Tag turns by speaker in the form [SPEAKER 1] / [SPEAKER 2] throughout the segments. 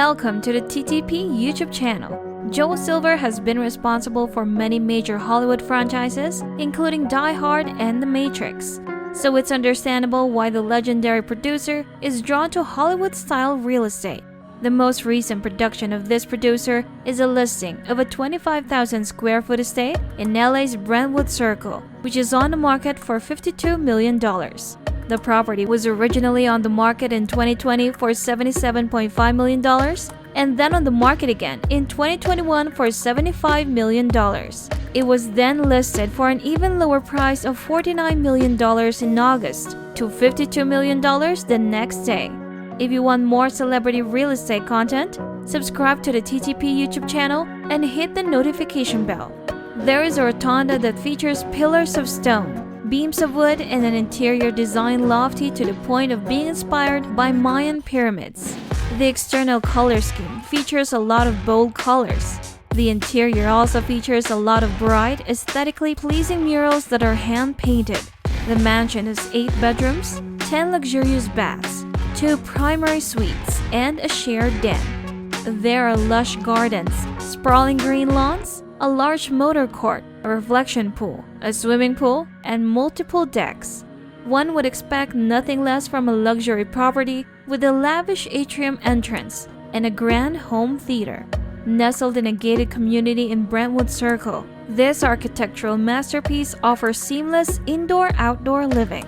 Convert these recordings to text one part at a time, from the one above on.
[SPEAKER 1] Welcome to the TTP YouTube channel. Joel Silver has been responsible for many major Hollywood franchises, including Die Hard and The Matrix. So it's understandable why the legendary producer is drawn to Hollywood-style real estate. The most recent production of this producer is a listing of a 25,000 square foot estate in LA's Brentwood Circle, which is on the market for $52 million. The property was originally on the market in 2020 for $77.5 million and then on the market again in 2021 for $75 million. It was then listed for an even lower price of $49 million in August to $52 million the next day. If you want more celebrity real estate content, subscribe to the TTP YouTube channel and hit the notification bell. There is a rotunda that features pillars of stone, beams of wood, and an interior design lofty to the point of being inspired by Mayan pyramids. The external color scheme features a lot of bold colors. The interior also features a lot of bright, aesthetically pleasing murals that are hand-painted. The mansion has 8 bedrooms, 10 luxurious baths, 2 primary suites, and a shared den. There are lush gardens, sprawling green lawns, a large motor court, a reflection pool, a swimming pool, and multiple decks. One would expect nothing less from a luxury property with a lavish atrium entrance and a grand home theater. Nestled in a gated community in Brentwood Circle, this architectural masterpiece offers seamless indoor-outdoor living.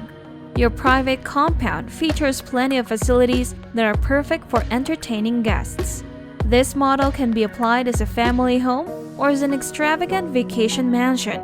[SPEAKER 1] Your private compound features plenty of facilities that are perfect for entertaining guests. This model can be applied as a family home or as an extravagant vacation mansion.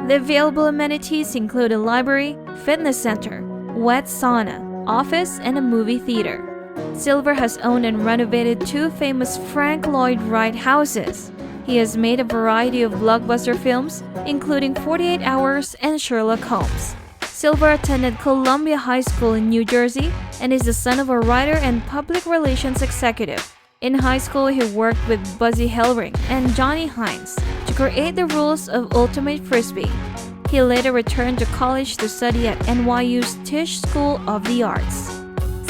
[SPEAKER 1] The available amenities include a library, fitness center, wet sauna, office, and a movie theater. Silver has owned and renovated 2 famous Frank Lloyd Wright houses. He has made a variety of blockbuster films, including 48 Hours and Sherlock Holmes. Silver attended Columbia High School in New Jersey and is the son of a writer and public relations executive. In high school, he worked with Buzzy Hellring and Johnny Hines to create the rules of Ultimate Frisbee. He later returned to college to study at NYU's Tisch School of the Arts.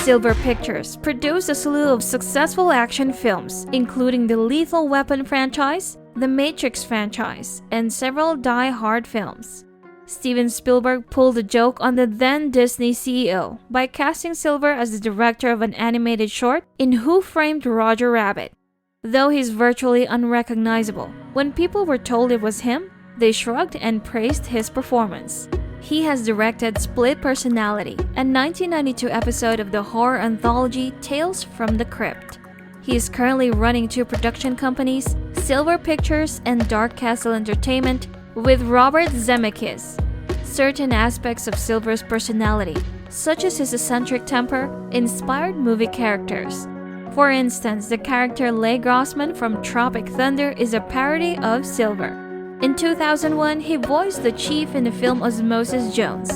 [SPEAKER 1] Silver Pictures produced a slew of successful action films, including the Lethal Weapon franchise, the Matrix franchise, and several Die Hard films. Steven Spielberg pulled a joke on the then Disney CEO by casting Silver as the director of an animated short in Who Framed Roger Rabbit. Though he's virtually unrecognizable, when people were told it was him, they shrugged and praised his performance. He has directed Split Personality, a 1992 episode of the horror anthology Tales from the Crypt. He is currently running 2 production companies, Silver Pictures and Dark Castle Entertainment, with Robert Zemeckis. Certain aspects of Silver's personality, such as his eccentric temper, inspired movie characters. For instance, the character Leigh Grossman from Tropic Thunder is a parody of Silver. In 2001, he voiced the Chief in the film Osmosis Jones.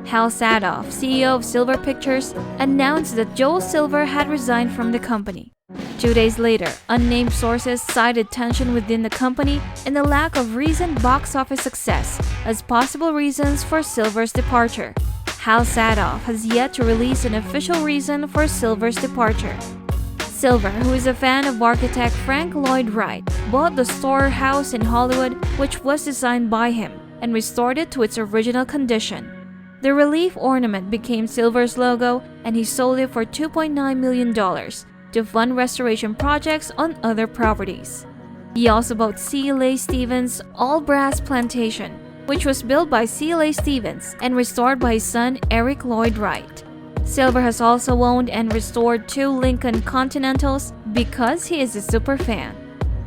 [SPEAKER 1] Hal Sadoff, CEO of Silver Pictures, announced that Joel Silver had resigned from the company. 2 days later, unnamed sources cited tension within the company and the lack of recent box office success as possible reasons for Silver's departure. Hal Sadoff has yet to release an official reason for Silver's departure. Silver, who is a fan of architect Frank Lloyd Wright, bought the Storer House in Hollywood, which was designed by him, and restored it to its original condition. The relief ornament became Silver's logo, and he sold it for $2.9 million to fund restoration projects on other properties. He also bought C.L.A. Stevens' all-brass plantation, which was built by C.L.A. Stevens and restored by his son Eric Lloyd Wright. Silver has also owned and restored 2 Lincoln Continentals because he is a super fan.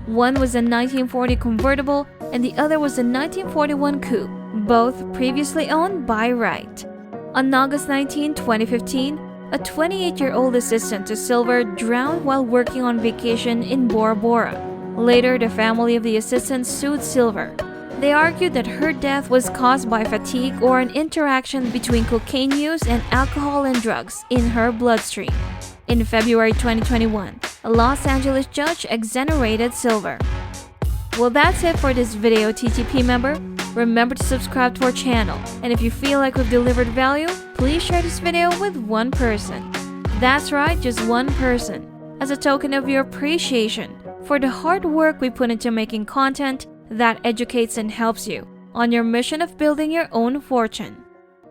[SPEAKER 1] One was a 1940 convertible and the other was a 1941 coupe, both previously owned by Wright. On August 19, 2015, a 28-year-old assistant to Silver drowned while working on vacation in Bora Bora. Later, the family of the assistant sued Silver. They argued that her death was caused by fatigue or an interaction between cocaine use and alcohol and drugs in her bloodstream. In February 2021, a Los Angeles judge exonerated Silver. Well, that's it for this video, TTP member. Remember to subscribe to our channel, and if you feel like we've delivered value, please share this video with one person. That's right, just one person. as a token of your appreciation for the hard work we put into making content that educates and helps you on your mission of building your own fortune.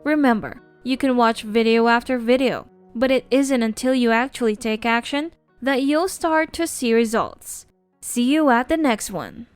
[SPEAKER 1] Remember, you can watch video after video, but it isn't until you actually take action that you'll start to see results. See you at the next one.